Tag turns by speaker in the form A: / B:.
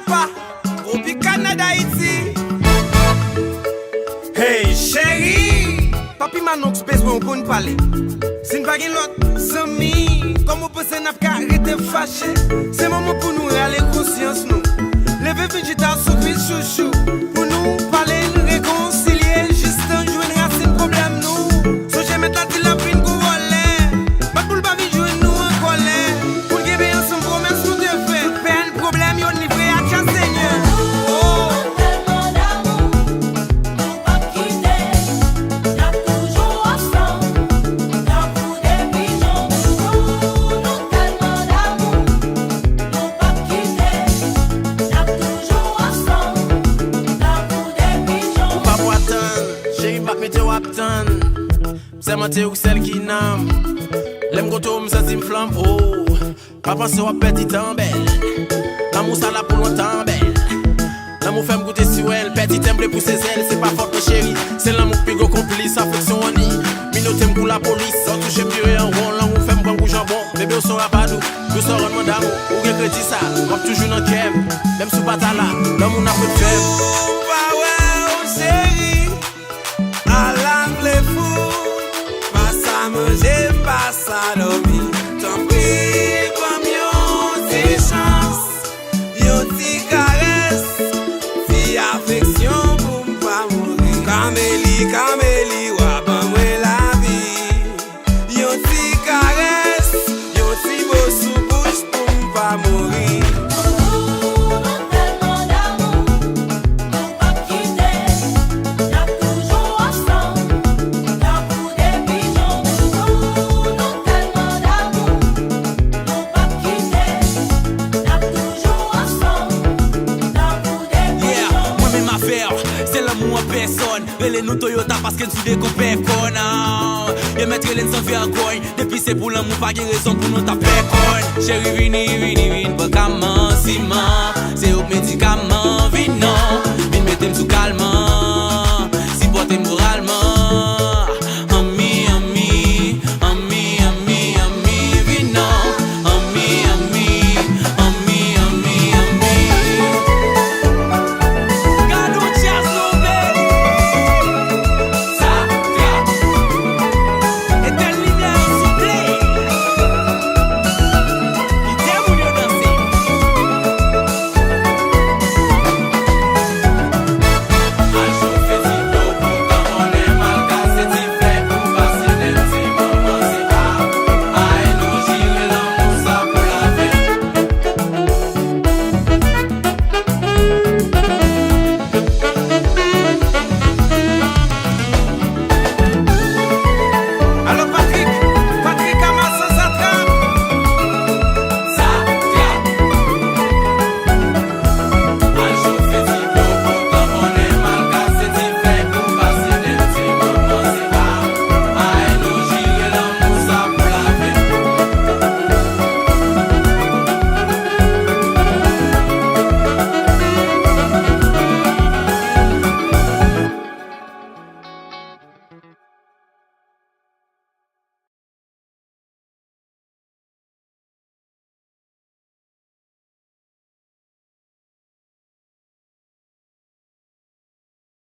A: papa, Opi Canada iti. Hey chérie, papi Manox besoin pour nous parler. Si nous pas l'autre, Sami, comme on peut se n'a pas arrêter fâché. C'est moment pour nous aller conscience nous. Lever végétal souffrir chouchou. Pour nous parler, nous réconcilier. Juste un jour, une racine problème nous. So j'aime mettre la tilapine pour voler. Pas pour le bavi jouer nous en colère. Pour le bien ensemble, promesse nous de faire. Peine, problème, yon livré à Tchad Seigneur. Oh.
B: C'est mentir ou celle qui n'aime. L'aime quand on me sent flamme. Oh, pas penser à petit temps belle. L'amour ça là pour longtemps belle. L'amour fait me goûter sur elle. Petit temple pour ses ailes. C'est pas fort mais chérie. C'est l'amour plus gros complice. Affection en nid. Minotem pour la police. Sans toucher mieux et en rond. L'amour fait me prendre pour jambon. Bébé au son rabadou. Nous sort un d'amour. Ou que crédit ça. On toujours dans le keb. Même sous patala. L'amour n'a pas de faible.
A: Bah ouais, chérie. À l'angle fou. J'aime pas ça dormir. T'en prie, comme yon ti chance, yon ti caresse, ti affection pour m'pas mourir. Camélie, wap moi la vie. Yon ti caresse, yon ti beau sous bouche pour m'pas mourir.
C: Relais nous Toyota parce qu'elle sous des copains connard. Y'a mettre les sans vergogne. Depuis c'est pour l'amour, pas de raison pour nous taper con. Chérie, vini, pour commencement.